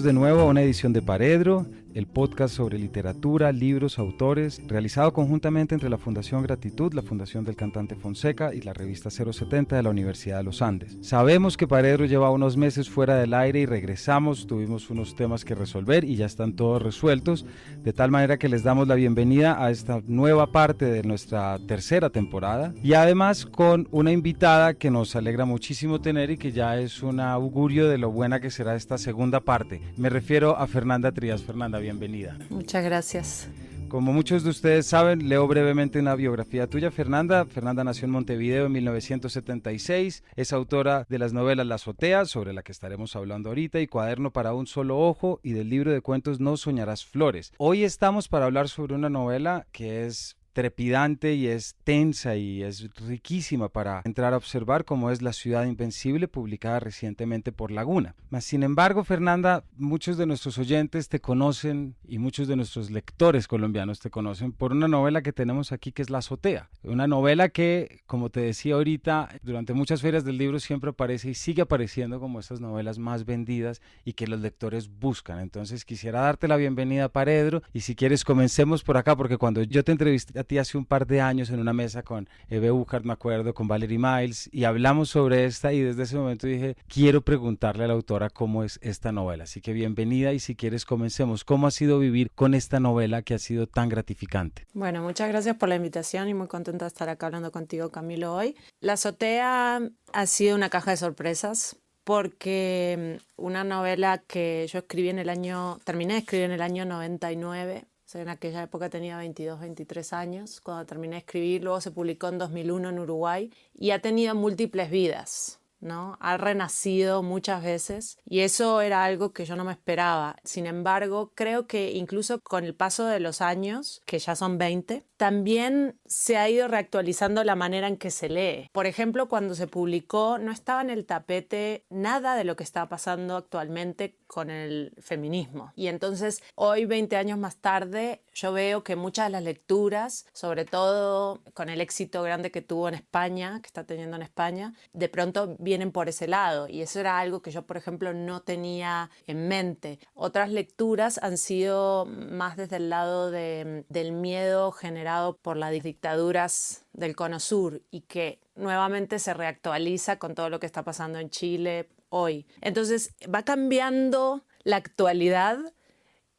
Bienvenidos de nuevo a una edición de Paredro, el podcast sobre literatura, libros, autores, realizado conjuntamente entre la Fundación Gratitud, la Fundación del Cantante Fonseca y la revista 070 de la Universidad de los Andes. Sabemos que Paredro lleva unos meses fuera del aire y regresamos, tuvimos unos temas que resolver y ya están todos resueltos, de tal manera que les damos la bienvenida a esta nueva parte de nuestra tercera temporada y además con una invitada que nos alegra muchísimo tener y que ya es un augurio de lo buena que será esta segunda parte. Me refiero a Fernanda Trías. Fernanda, bienvenida. Muchas gracias. Como muchos de ustedes saben, leo brevemente una biografía tuya, Fernanda. Fernanda nació en Montevideo en 1976, es autora de las novelas La Azotea, sobre la que estaremos hablando ahorita, y Cuaderno para un solo ojo, y del libro de cuentos No soñarás flores. Hoy estamos para hablar sobre una novela que es trepidante y es tensa y es riquísima para entrar a observar, como es La ciudad invencible, publicada recientemente por Laguna. Mas, sin embargo, Fernanda, muchos de nuestros oyentes te conocen y muchos de nuestros lectores colombianos te conocen por una novela que tenemos aquí que es La Azotea, una novela que, como te decía ahorita, durante muchas ferias del libro siempre aparece y sigue apareciendo como esas novelas más vendidas y que los lectores buscan. Entonces quisiera darte la bienvenida, Paredro, y si quieres comencemos por acá, porque cuando yo te entrevisté a ti hace un par de años en una mesa con Eve Buchart, me acuerdo, con Valerie Miles, y hablamos sobre esta, y desde ese momento dije, quiero preguntarle a la autora cómo es esta novela. Así que bienvenida, y si quieres comencemos. ¿Cómo ha sido vivir con esta novela que ha sido tan gratificante? Bueno, muchas gracias por la invitación y muy contenta de estar acá hablando contigo, Camilo, hoy. La Azotea ha sido una caja de sorpresas, porque una novela que yo terminé de escribir en el año 99. En aquella época tenía 22, 23 años cuando terminé de escribir, luego se publicó en 2001 en Uruguay y ha tenido múltiples vidas, ¿no? Ha renacido muchas veces y eso era algo que yo no me esperaba. Sin embargo, creo que incluso con el paso de los años, que ya son 20, también se ha ido reactualizando la manera en que se lee. Por ejemplo, cuando se publicó no estaba en el tapete nada de lo que está pasando actualmente con el feminismo. Y entonces hoy, 20 años más tarde, yo veo que muchas de las lecturas, sobre todo con el éxito grande que tuvo en España, que está teniendo en España, de pronto vienen por ese lado. Y eso era algo que yo, por ejemplo, no tenía en mente. Otras lecturas han sido más desde el lado del miedo generado por las dictaduras del Cono Sur y que nuevamente se reactualiza con todo lo que está pasando en Chile hoy. Entonces va cambiando la actualidad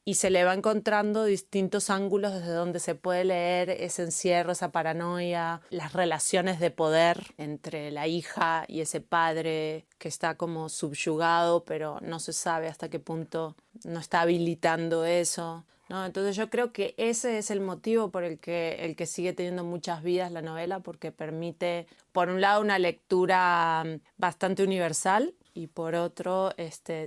y se le va encontrando distintos ángulos desde donde se puede leer ese encierro, esa paranoia, las relaciones de poder entre la hija y ese padre que está como subyugado, pero no se sabe hasta qué punto no está habilitando eso, ¿no? Entonces yo creo que ese es el motivo por el que sigue teniendo muchas vidas la novela, porque permite, por un lado, una lectura bastante universal y por otro,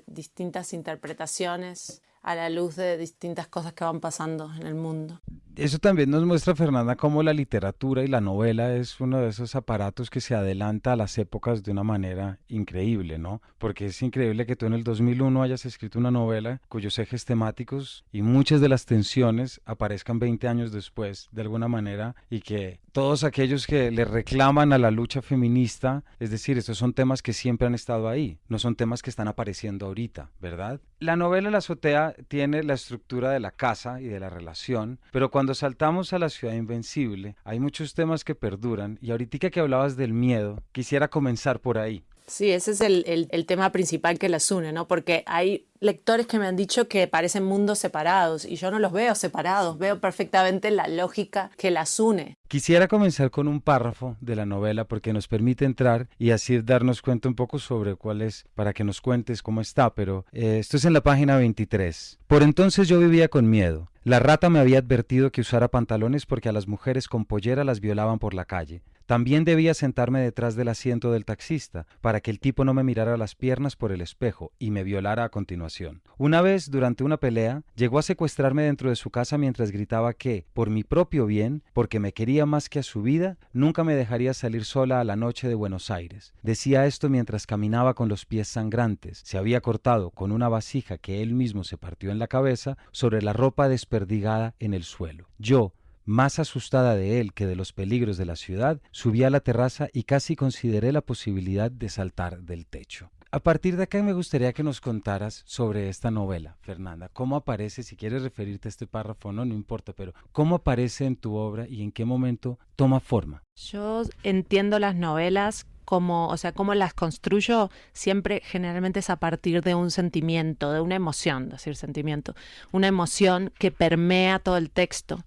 distintas interpretaciones a la luz de distintas cosas que van pasando en el mundo. Eso también nos muestra, Fernanda, cómo la literatura y la novela es uno de esos aparatos que se adelanta a las épocas de una manera increíble, ¿no? Porque es increíble que tú en el 2001 hayas escrito una novela cuyos ejes temáticos y muchas de las tensiones aparezcan 20 años después, de alguna manera, y que todos aquellos que le reclaman a la lucha feminista, es decir, estos son temas que siempre han estado ahí, no son temas que están apareciendo ahorita, ¿verdad? La novela La Azotea tiene la estructura de la casa y de la relación, pero cuando saltamos a La ciudad invencible, hay muchos temas que perduran, y ahorita que hablabas del miedo, quisiera comenzar por ahí. Sí, ese es el tema principal que las une, ¿no? Porque hay lectores que me han dicho que parecen mundos separados y yo no los veo separados, veo perfectamente la lógica que las une. Quisiera comenzar con un párrafo de la novela porque nos permite entrar y así darnos cuenta un poco sobre cuál es, para que nos cuentes cómo está, pero esto es en la página 23. Por entonces yo vivía con miedo. La rata me había advertido que usara pantalones porque a las mujeres con pollera las violaban por la calle. También debía sentarme detrás del asiento del taxista para que el tipo no me mirara las piernas por el espejo y me violara a continuación. Una vez, durante una pelea, llegó a secuestrarme dentro de su casa mientras gritaba que, por mi propio bien, porque me quería más que a su vida, nunca me dejaría salir sola a la noche de Buenos Aires. Decía esto mientras caminaba con los pies sangrantes. Se había cortado con una vasija que él mismo se partió en la cabeza sobre la ropa desperdigada en el suelo. Yo, más asustada de él que de los peligros de la ciudad, subí a la terraza y casi consideré la posibilidad de saltar del techo. A partir de acá me gustaría que nos contaras sobre esta novela, Fernanda. ¿Cómo aparece, si quieres referirte a este párrafo o no, no importa, pero cómo aparece en tu obra y en qué momento toma forma? Yo entiendo las novelas como, o sea, cómo las construyo siempre generalmente es a partir de un sentimiento, de una emoción, decir sentimiento, una emoción que permea todo el texto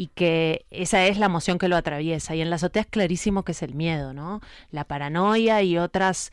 y que esa es la emoción que lo atraviesa. Y en la azotea es clarísimo que es el miedo, ¿no? La paranoia y otras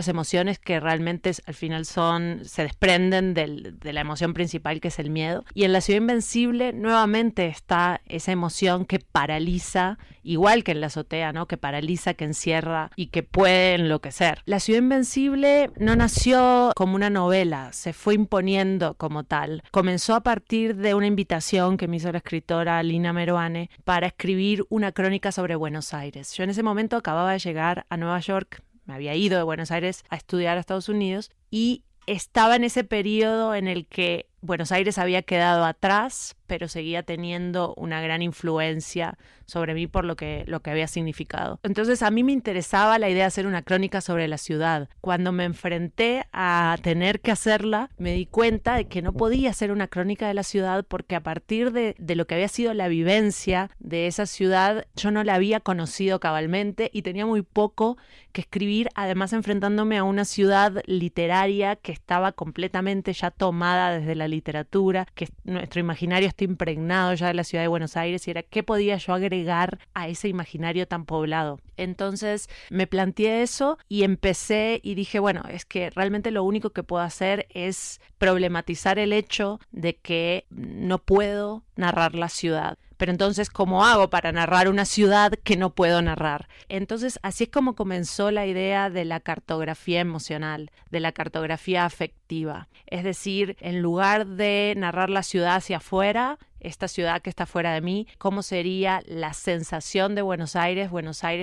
emociones que realmente al final se desprenden de la emoción principal, que es el miedo. Y en La ciudad invencible nuevamente está esa emoción que paraliza, igual que en la azotea, ¿no? Que paraliza, que encierra y que puede enloquecer. La ciudad invencible no nació como una novela, se fue imponiendo como tal. Comenzó a partir de una invitación que me hizo la escritora Lina Meruane para escribir una crónica sobre Buenos Aires. Yo en ese momento acababa de llegar a Nueva York, me había ido de Buenos Aires a estudiar a Estados Unidos y estaba en ese periodo en el que Buenos Aires había quedado atrás, pero seguía teniendo una gran influencia sobre mí por lo que había significado. Entonces a mí me interesaba la idea de hacer una crónica sobre la ciudad. Cuando me enfrenté a tener que hacerla, me di cuenta de que no podía hacer una crónica de la ciudad porque a partir de lo que había sido la vivencia de esa ciudad, yo no la había conocido cabalmente y tenía muy poco que escribir, además enfrentándome a una ciudad literaria que estaba completamente ya tomada desde la literatura, que nuestro imaginario está impregnado ya de la ciudad de Buenos Aires y era qué podía yo agregar a ese imaginario tan poblado. Entonces me planteé eso y empecé y dije, bueno, es que realmente lo único que puedo hacer es problematizar el hecho de que no puedo narrar la ciudad. Pero entonces, ¿cómo hago para narrar una ciudad que no puedo narrar? Entonces, así es como comenzó la idea de la cartografía emocional, de la cartografía afectiva. Es decir, en lugar de narrar la ciudad hacia afuera, esta ciudad que está fuera de mí, cómo sería la sensación de Buenos Aires,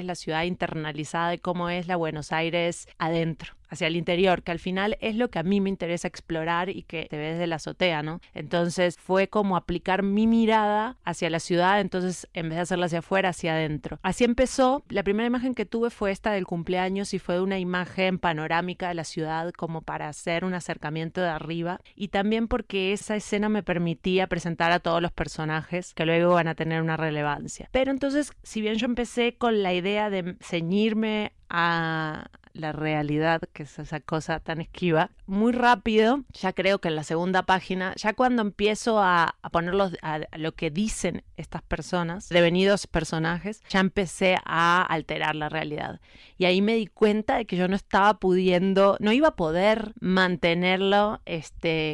la ciudad internalizada, y cómo es la Buenos Aires adentro, hacia el interior, que al final es lo que a mí me interesa explorar y que te ves desde la azotea, ¿no? Entonces fue como aplicar mi mirada hacia la ciudad, entonces en vez de hacerla hacia afuera, hacia adentro. Así empezó. La primera imagen que tuve fue esta del cumpleaños y fue una imagen panorámica de la ciudad como para hacer un acercamiento de arriba y también porque esa escena me permitía presentar a todos los personajes que luego van a tener una relevancia. Pero entonces, si bien yo empecé con la idea de ceñirme a la realidad, que es esa cosa tan esquiva, muy rápido, ya creo que en la segunda página, ya cuando empiezo a ponerlos a lo que dicen estas personas, devenidos personajes, ya empecé a alterar la realidad. Y ahí me di cuenta de que yo no estaba pudiendo, no iba a poder mantenerlo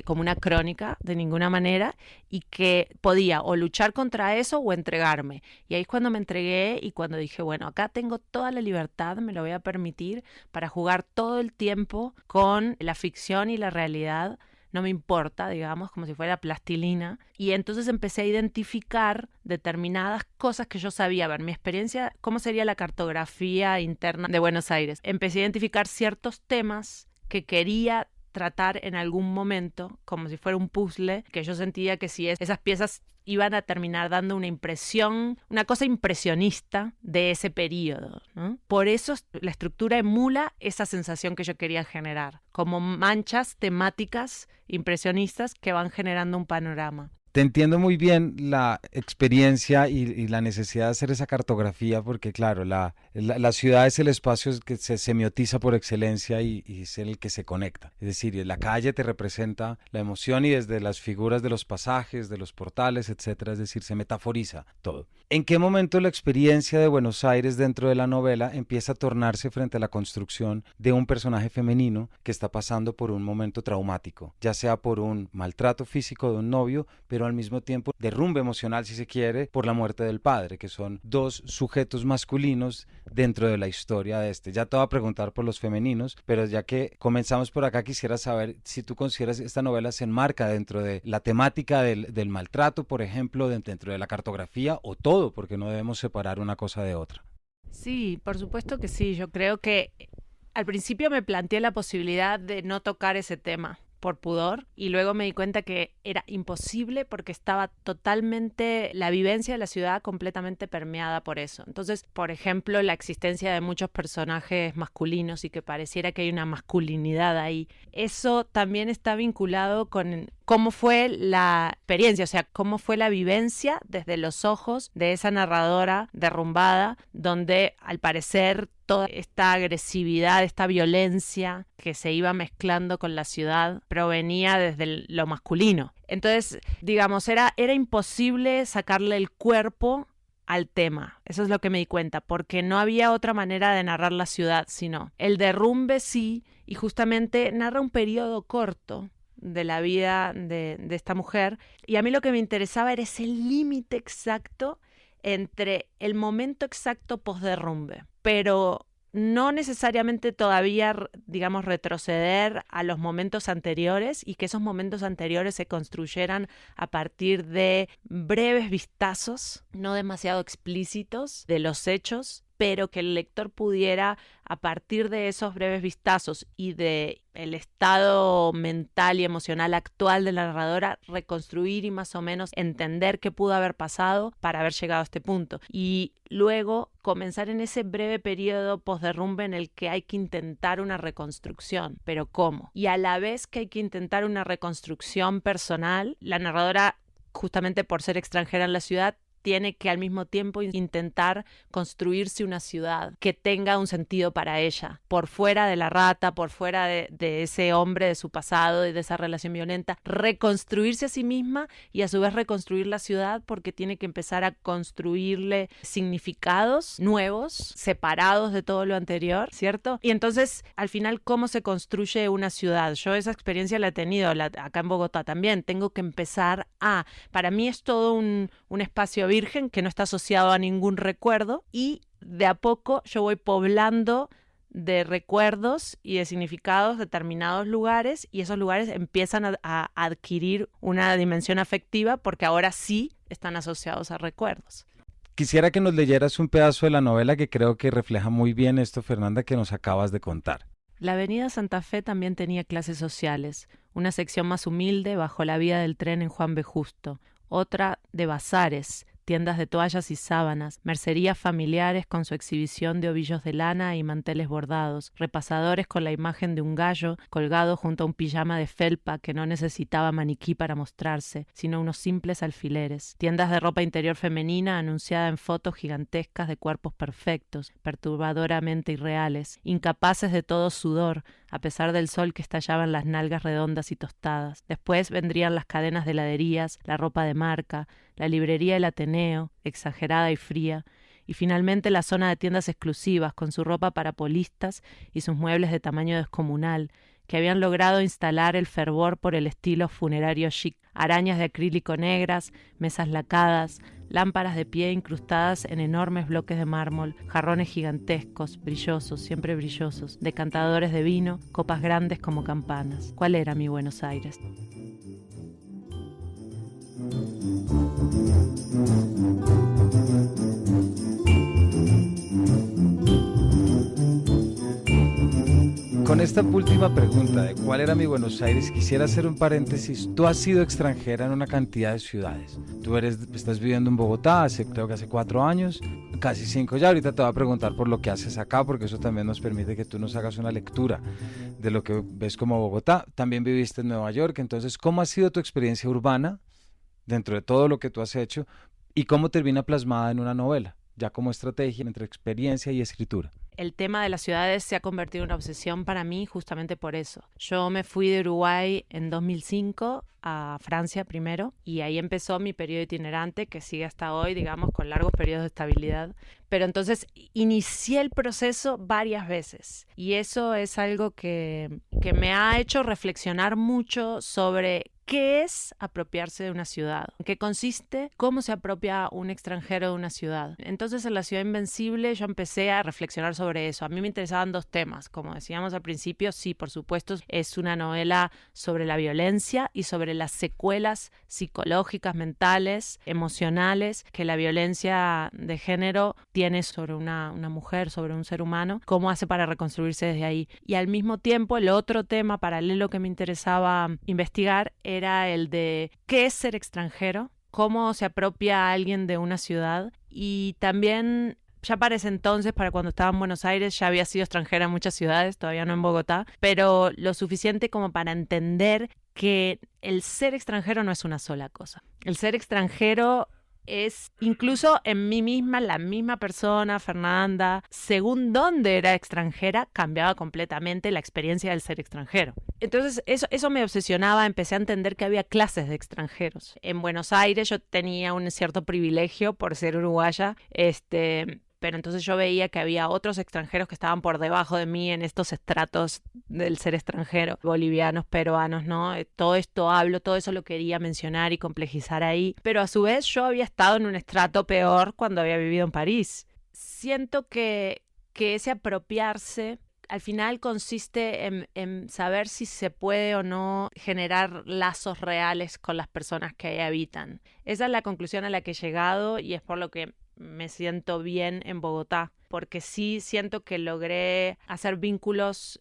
como una crónica de ninguna manera y que podía o luchar contra eso o entregarme. Y ahí es cuando me entregué y cuando dije, bueno, acá tengo toda la libertad, me lo voy a permitir para jugar todo el tiempo con la ficción y la realidad, no me importa, digamos, como si fuera plastilina. Y entonces empecé a identificar determinadas cosas que yo sabía. A ver, mi experiencia, ¿cómo sería la cartografía interna de Buenos Aires? Empecé a identificar ciertos temas que quería tratar en algún momento, como si fuera un puzzle, que yo sentía que si esas piezas iban a terminar dando una impresión, una cosa impresionista de ese periodo, ¿no? Por eso la estructura emula esa sensación que yo quería generar, como manchas temáticas impresionistas que van generando un panorama. Te entiendo muy bien la experiencia y la necesidad de hacer esa cartografía porque claro, la ciudad es el espacio que se semiotiza por excelencia y es el que se conecta. Es decir, la calle te representa la emoción y desde las figuras de los pasajes, de los portales, etcétera, es decir, se metaforiza todo. ¿En qué momento la experiencia de Buenos Aires dentro de la novela empieza a tornarse frente a la construcción de un personaje femenino que está pasando por un momento traumático, ya sea por un maltrato físico de un novio, pero al mismo tiempo derrumbe emocional, si se quiere, por la muerte del padre, que son dos sujetos masculinos dentro de la historia de Ya te voy a preguntar por los femeninos, pero ya que comenzamos por acá, quisiera saber si tú consideras esta novela se enmarca dentro de la temática del maltrato, por ejemplo, dentro de la cartografía o todo, porque no debemos separar una cosa de otra. Sí, por supuesto que sí. Yo creo que al principio me planteé la posibilidad de no tocar ese tema, por pudor, y luego me di cuenta que era imposible porque estaba totalmente, la vivencia de la ciudad completamente permeada por eso. Entonces, por ejemplo, la existencia de muchos personajes masculinos y que pareciera que hay una masculinidad ahí, eso también está vinculado con cómo fue la experiencia, o sea, cómo fue la vivencia desde los ojos de esa narradora derrumbada, donde al parecer toda esta agresividad, esta violencia que se iba mezclando con la ciudad provenía desde lo masculino. Entonces, digamos, era imposible sacarle el cuerpo al tema. Eso es lo que me di cuenta, porque no había otra manera de narrar la ciudad, sino el derrumbe sí, y justamente narra un periodo corto de la vida de esta mujer, y a mí lo que me interesaba era ese límite exacto entre el momento exacto post-derrumbe, pero no necesariamente todavía, digamos, retroceder a los momentos anteriores y que esos momentos anteriores se construyeran a partir de breves vistazos, no demasiado explícitos, de los hechos, pero que el lector pudiera, a partir de esos breves vistazos y de el estado mental y emocional actual de la narradora, reconstruir y más o menos entender qué pudo haber pasado para haber llegado a este punto. Y luego comenzar en ese breve periodo posderrumbe en el que hay que intentar una reconstrucción. ¿Pero cómo? Y a la vez que hay que intentar una reconstrucción personal, la narradora, justamente por ser extranjera en la ciudad, tiene que al mismo tiempo intentar construirse una ciudad que tenga un sentido para ella, por fuera de la rata, por fuera de ese hombre de su pasado y de esa relación violenta, reconstruirse a sí misma y a su vez reconstruir la ciudad, porque tiene que empezar a construirle significados nuevos, separados de todo lo anterior, ¿cierto? Y entonces, al final, ¿cómo se construye una ciudad? Yo esa experiencia la he tenido acá en Bogotá también. Tengo que empezar para mí es todo un espacio virgen que no está asociado a ningún recuerdo, y de a poco yo voy poblando de recuerdos y de significados determinados lugares, y esos lugares empiezan a adquirir una dimensión afectiva porque ahora sí están asociados a recuerdos. Quisiera que nos leyeras un pedazo de la novela que creo que refleja muy bien esto, Fernanda, que nos acabas de contar. La avenida Santa Fe también tenía clases sociales, una sección más humilde bajo la vía del tren en Juan B. Justo, otra de bazares, tiendas de toallas y sábanas, mercerías familiares con su exhibición de ovillos de lana y manteles bordados, repasadores con la imagen de un gallo colgado junto a un pijama de felpa que no necesitaba maniquí para mostrarse, sino unos simples alfileres, tiendas de ropa interior femenina anunciada en fotos gigantescas de cuerpos perfectos, perturbadoramente irreales, incapaces de todo sudor, a pesar del sol que estallaba en las nalgas redondas y tostadas. Después vendrían las cadenas de heladerías, la ropa de marca, la librería del Ateneo, exagerada y fría, y finalmente la zona de tiendas exclusivas con su ropa para polistas y sus muebles de tamaño descomunal, que habían logrado instalar el fervor por el estilo funerario chic, arañas de acrílico negras, mesas lacadas, lámparas de pie incrustadas en enormes bloques de mármol, jarrones gigantescos, brillosos, siempre brillosos, decantadores de vino, copas grandes como campanas. ¿Cuál era mi Buenos Aires? Con esta última pregunta de cuál era mi Buenos Aires, quisiera hacer un paréntesis. Tú has sido extranjera en una cantidad de ciudades. Estás viviendo en Bogotá creo que hace 4 años, casi 5 ya. Ahorita te voy a preguntar por lo que haces acá, porque eso también nos permite que tú nos hagas una lectura de lo que ves como Bogotá. También viviste en Nueva York. Entonces, ¿cómo ha sido tu experiencia urbana dentro de todo lo que tú has hecho y cómo termina plasmada en una novela, ya como estrategia entre experiencia y escritura? El tema de las ciudades se ha convertido en una obsesión para mí justamente por eso. Yo me fui de Uruguay en 2005 a Francia primero, y ahí empezó mi periodo itinerante que sigue hasta hoy, digamos, con largos periodos de estabilidad. Pero entonces inicié el proceso varias veces, y eso es algo que me ha hecho reflexionar mucho sobre ¿Qué es apropiarse de una ciudad? ¿En qué consiste? ¿Cómo se apropia un extranjero de una ciudad? Entonces, en La Ciudad Invencible yo empecé a reflexionar sobre eso. A mí me interesaban dos temas. Como decíamos al principio, sí, por supuesto, es una novela sobre la violencia y sobre las secuelas psicológicas, mentales, emocionales que la violencia de género tiene sobre una mujer, sobre un ser humano. ¿Cómo hace para reconstruirse desde ahí? Y al mismo tiempo, el otro tema paralelo que me interesaba investigar era el de qué es ser extranjero, cómo se apropia a alguien de una ciudad, y también ya para ese entonces, para cuando estaba en Buenos Aires, ya había sido extranjera en muchas ciudades, todavía no en Bogotá, pero lo suficiente como para entender que el ser extranjero no es una sola cosa. El ser extranjero es incluso en mí misma, la misma persona, Fernanda, según dónde era extranjera, cambiaba completamente la experiencia del ser extranjero. Entonces eso me obsesionaba, empecé a entender que había clases de extranjeros. En Buenos Aires yo tenía un cierto privilegio por ser uruguaya, pero entonces yo veía que había otros extranjeros que estaban por debajo de mí en estos estratos del ser extranjero, bolivianos, peruanos, ¿no? Todo esto todo eso lo quería mencionar y complejizar ahí, pero a su vez yo había estado en un estrato peor cuando había vivido en París. Siento que ese apropiarse al final consiste en saber si se puede o no generar lazos reales con las personas que ahí habitan. Esa es la conclusión a la que he llegado y es por lo que me siento bien en Bogotá, porque sí siento que logré hacer vínculos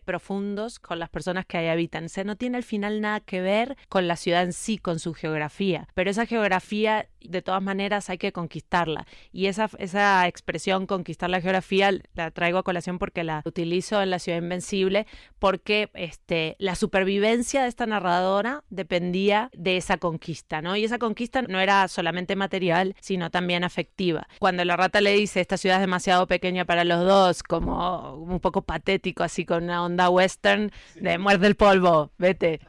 profundos con las personas que ahí habitan. O sea, no tiene al final nada que ver con la ciudad en sí, con su geografía, pero esa geografía de todas maneras hay que conquistarla, y esa expresión conquistar la geografía la traigo a colación porque la utilizo en La Ciudad Invencible, porque la supervivencia de esta narradora dependía de esa conquista, ¿no? Y esa conquista no era solamente material, sino también afectiva. Cuando la rata le dice esta ciudad es demasiado pequeña para los dos, como un poco patético, así con una onda western de muerde el polvo, vete.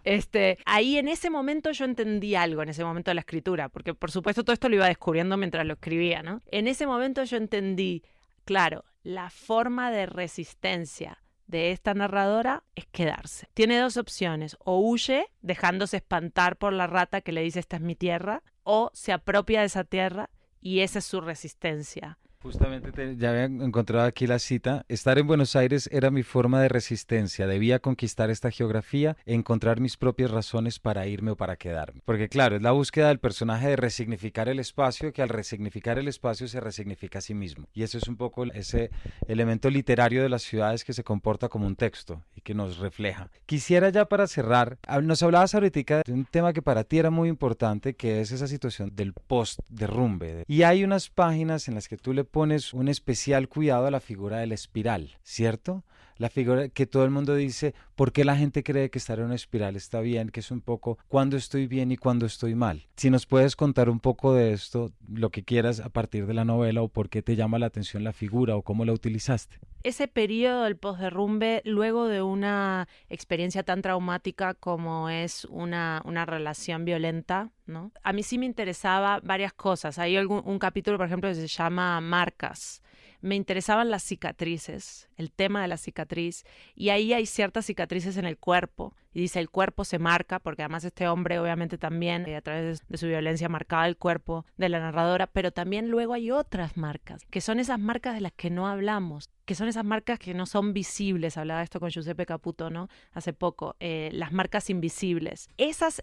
Ahí en ese momento yo entendí algo, en ese momento de la escritura, porque por supuesto todo esto lo iba descubriendo mientras lo escribía, ¿no? En ese momento yo entendí, claro, la forma de resistencia de esta narradora es quedarse. Tiene dos opciones: o huye dejándose espantar por la rata que le dice esta es mi tierra, o se apropia de esa tierra y esa es su resistencia. Justamente ya había encontrado aquí la cita. Estar en Buenos Aires era mi forma de resistencia. Debía conquistar esta geografía, encontrar mis propias razones para irme o para quedarme. Porque claro, es la búsqueda del personaje de resignificar el espacio, que al resignificar el espacio se resignifica a sí mismo. Y eso es un poco ese elemento literario de las ciudades que se comporta como un texto y que nos refleja. Quisiera ya para cerrar, nos hablabas ahorita de un tema que para ti era muy importante, que es esa situación del post-derrumbe. Y hay unas páginas en las que tú le pones un especial cuidado a la figura de la espiral, ¿cierto? La figura que todo el mundo dice, ¿por qué la gente cree que estar en una espiral está bien? Que es un poco cuándo estoy bien y cuándo estoy mal. Si nos puedes contar un poco de esto, lo que quieras a partir de la novela, o por qué te llama la atención la figura o cómo la utilizaste. Ese periodo del posderrumbe, luego de una experiencia tan traumática como es una relación violenta, ¿no? A mí sí me interesaba varias cosas. Hay un capítulo, por ejemplo, que se llama Marcas. Me interesaban las cicatrices, el tema de la cicatriz, y ahí hay ciertas cicatrices en el cuerpo, y dice el cuerpo se marca, porque además este hombre obviamente también a través de su violencia marcaba el cuerpo de la narradora, pero también luego hay otras marcas, que son esas marcas de las que no hablamos, que son esas marcas que no son visibles. Hablaba esto con Giuseppe Caputo, ¿no? Hace poco, las marcas invisibles. Esas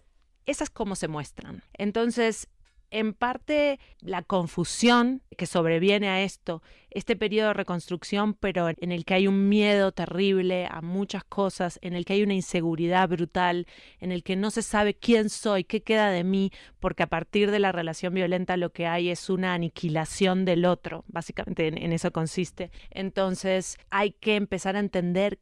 cómo se muestran. Entonces, en parte, la confusión que sobreviene a este periodo de reconstrucción, pero en el que hay un miedo terrible a muchas cosas, en el que hay una inseguridad brutal, en el que no se sabe quién soy, qué queda de mí, porque a partir de la relación violenta lo que hay es una aniquilación del otro, básicamente en eso consiste. Entonces, hay que empezar a entender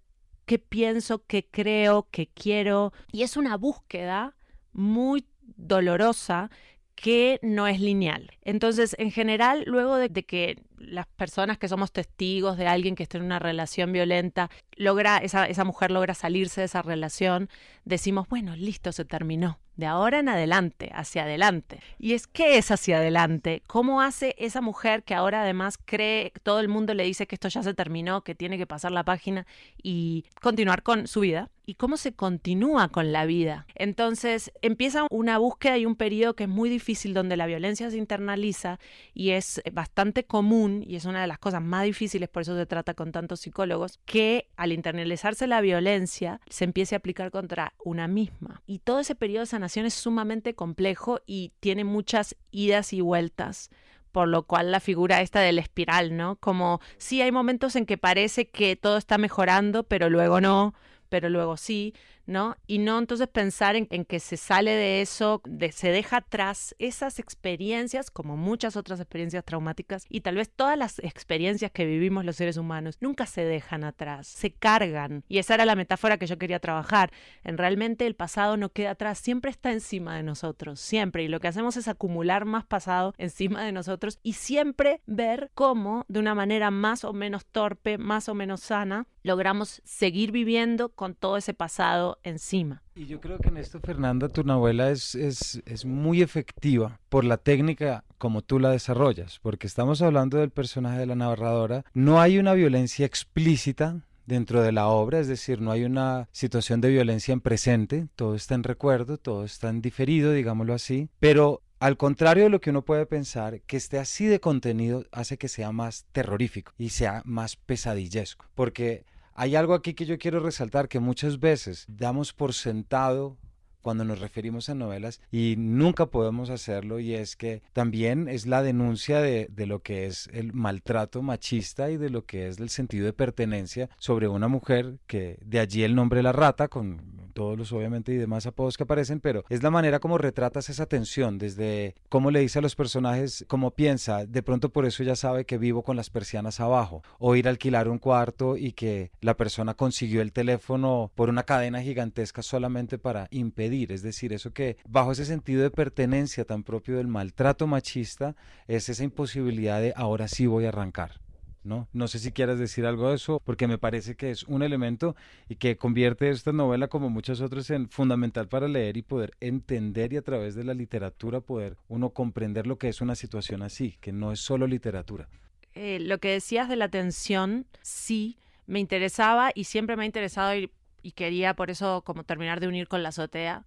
qué pienso, qué creo, qué quiero, y es una búsqueda muy dolorosa que no es lineal. Entonces, en general, luego de que las personas que somos testigos de alguien que está en una relación violenta, esa mujer logra salirse de esa relación, decimos, bueno, listo, se terminó. De ahora en adelante, hacia adelante. Y es, ¿qué es hacia adelante? ¿Cómo hace esa mujer que ahora además cree, todo el mundo le dice que esto ya se terminó, que tiene que pasar la página y continuar con su vida? y cómo se continúa con la vida. Entonces empieza una búsqueda y un periodo que es muy difícil, donde la violencia se internaliza y es bastante común, y es una de las cosas más difíciles, por eso se trata con tantos psicólogos, que al internalizarse la violencia se empiece a aplicar contra una misma. Y todo ese periodo de sanación es sumamente complejo y tiene muchas idas y vueltas, por lo cual la figura esta del espiral, ¿no? Como sí hay momentos en que parece que todo está mejorando, pero luego no, pero luego sí, ¿no? Y no entonces pensar en que se sale de eso, se deja atrás esas experiencias, como muchas otras experiencias traumáticas, y tal vez todas las experiencias que vivimos los seres humanos nunca se dejan atrás, se cargan. Y esa era la metáfora que yo quería trabajar. Realmente el pasado no queda atrás, siempre está encima de nosotros, siempre. Y lo que hacemos es acumular más pasado encima de nosotros y siempre ver cómo, de una manera más o menos torpe, más o menos sana, logramos seguir viviendo con todo ese pasado encima. Y yo creo que en esto, Fernanda, tu novela es muy efectiva por la técnica como tú la desarrollas, porque estamos hablando del personaje de la narradora. No hay una violencia explícita dentro de la obra, es decir, no hay una situación de violencia en presente, todo está en recuerdo, todo está en diferido, digámoslo así, pero al contrario de lo que uno puede pensar, que esté así de contenido hace que sea más terrorífico y sea más pesadillesco, porque hay algo aquí que yo quiero resaltar, que muchas veces damos por sentado cuando nos referimos a novelas y nunca podemos hacerlo, y es que también es la denuncia de lo que es el maltrato machista y de lo que es el sentido de pertenencia sobre una mujer, que de allí el nombre La Rata, con todos los obviamente y demás apodos que aparecen, pero es la manera como retratas esa tensión, desde cómo le dice a los personajes cómo piensa, de pronto por eso ya sabe que vivo con las persianas abajo, o ir a alquilar un cuarto y que la persona consiguió el teléfono por una cadena gigantesca solamente para impedir. Es decir, eso que bajo ese sentido de pertenencia tan propio del maltrato machista es esa imposibilidad de ahora sí voy a arrancar, ¿no? No sé si quieras decir algo de eso, porque me parece que es un elemento y que convierte esta novela, como muchas otras, en fundamental para leer y poder entender, y a través de la literatura poder uno comprender lo que es una situación así, que no es solo literatura. Lo que decías de la tensión, sí, me interesaba y siempre me ha interesado y quería por eso como terminar de unir con La Azotea,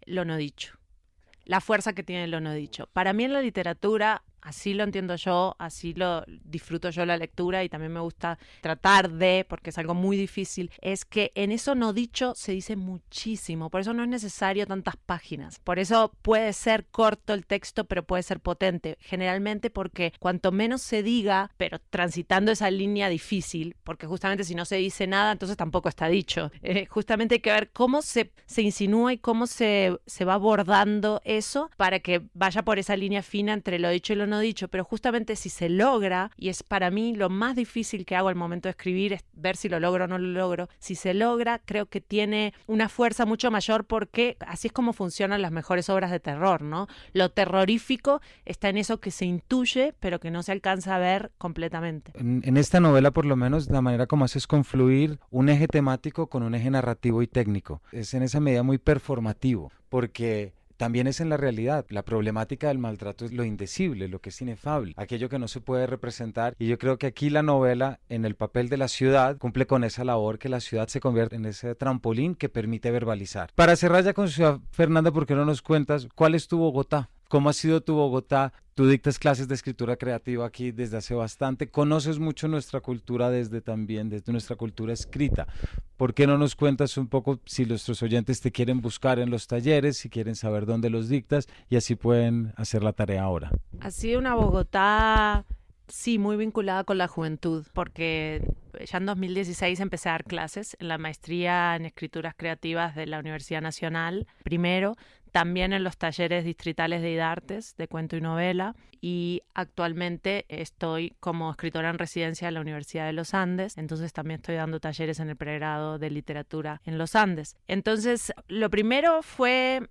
lo no dicho. La fuerza que tiene lo no dicho. Para mí en la literatura, así lo entiendo yo, así lo disfruto yo la lectura, y también me gusta tratar de, porque es algo muy difícil, es que en eso no dicho se dice muchísimo, por eso no es necesario tantas páginas, por eso puede ser corto el texto, pero puede ser potente, generalmente porque cuanto menos se diga, pero transitando esa línea difícil, porque justamente si no se dice nada, entonces tampoco está dicho, justamente hay que ver cómo se insinúa y cómo se va abordando eso para que vaya por esa línea fina entre lo dicho y lo no dicho, pero justamente si se logra, y es para mí lo más difícil que hago al momento de escribir, es ver si lo logro o no lo logro. Si se logra, creo que tiene una fuerza mucho mayor, porque así es como funcionan las mejores obras de terror, ¿no? Lo terrorífico está en eso que se intuye, pero que no se alcanza a ver completamente. En esta novela, por lo menos, la manera como haces confluir un eje temático con un eje narrativo y técnico. Es en esa medida muy performativo, porque también es en la realidad. La problemática del maltrato es lo indecible, lo que es inefable, aquello que no se puede representar, y yo creo que aquí la novela, en el papel de la ciudad, cumple con esa labor, que la ciudad se convierte en ese trampolín que permite verbalizar. Para cerrar ya con Ciudad, Fernanda, ¿por qué no nos cuentas cuál es tu Bogotá? ¿Cómo ha sido tu Bogotá? Tú dictas clases de escritura creativa aquí desde hace bastante, conoces mucho nuestra cultura desde nuestra cultura escrita. ¿Por qué no nos cuentas un poco, si nuestros oyentes te quieren buscar en los talleres, si quieren saber dónde los dictas, y así pueden hacer la tarea ahora? Ha sido una Bogotá, sí, muy vinculada con la juventud, porque ya en 2016 empecé a dar clases en la maestría en escrituras creativas de la Universidad Nacional, primero, también en los talleres distritales de IDARTES, de cuento y novela, y actualmente estoy como escritora en residencia en la Universidad de los Andes, entonces también estoy dando talleres en el pregrado de literatura en los Andes. Entonces, lo primero fue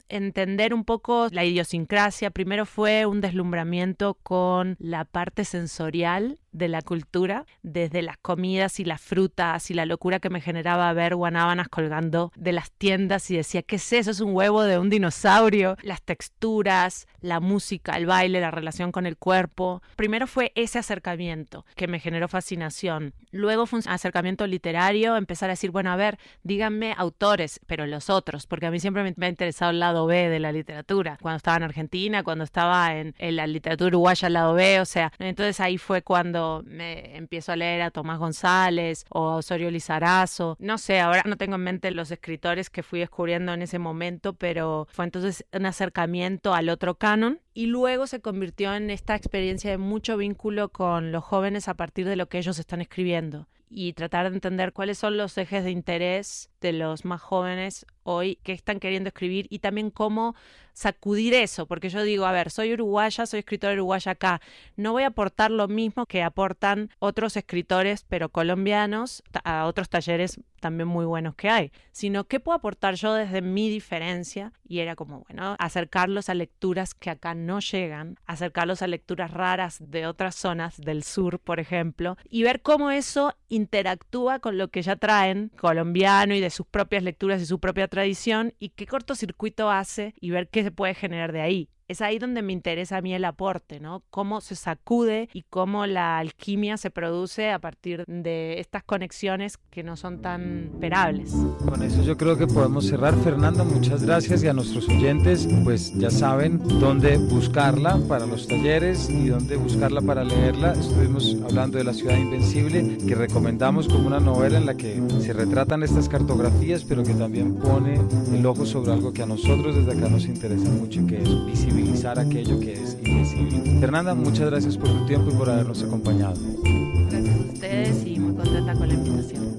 entender un poco la idiosincrasia. Primero fue un deslumbramiento con la parte sensorial de la cultura, desde las comidas y las frutas y la locura que me generaba ver guanábanas colgando de las tiendas y decía, ¿qué es eso? Es un huevo de un dinosaurio. Las texturas, la música, el baile, la relación con el cuerpo. Primero fue ese acercamiento que me generó fascinación. Luego fue un acercamiento literario, empezar a decir, bueno, a ver, díganme autores, pero los otros, porque a mí siempre me ha interesado el lado B de la literatura. Cuando estaba en Argentina, cuando estaba en la literatura uruguaya, el lado B, o sea, entonces ahí fue cuando me empiezo a leer a Tomás González o a Osorio Lizarazo. No sé, ahora no tengo en mente los escritores que fui descubriendo en ese momento, pero fue entonces un acercamiento al otro canon y luego se convirtió en esta experiencia de mucho vínculo con los jóvenes a partir de lo que ellos están escribiendo y tratar de entender cuáles son los ejes de interés de los más jóvenes hoy que están queriendo escribir y también cómo sacudir eso, porque yo digo, a ver, soy uruguaya, soy escritora uruguaya acá, no voy a aportar lo mismo que aportan otros escritores, pero colombianos, a otros talleres también muy buenos que hay, sino qué puedo aportar yo desde mi diferencia, y era como, bueno, acercarlos a lecturas que acá no llegan, acercarlos a lecturas raras de otras zonas del sur, por ejemplo, y ver cómo eso interactúa con lo que ya traen colombiano y de sus propias lecturas y su propia tradición, y qué cortocircuito hace y ver qué se puede generar de ahí. Es ahí donde me interesa a mí el aporte, ¿no? Cómo se sacude y cómo la alquimia se produce a partir de estas conexiones que no son tan esperables. Con eso yo creo que podemos cerrar. Fernanda, muchas gracias, y a nuestros oyentes, pues ya saben dónde buscarla para los talleres y dónde buscarla para leerla. Estuvimos hablando de La ciudad invencible, que recomendamos como una novela en la que se retratan estas cartografías, pero que también pone el ojo sobre algo que a nosotros desde acá nos interesa mucho, que es visibilizar aquello que es invisible. Fernanda, muchas gracias por tu tiempo y por habernos acompañado. Gracias a ustedes y muy contenta con la invitación.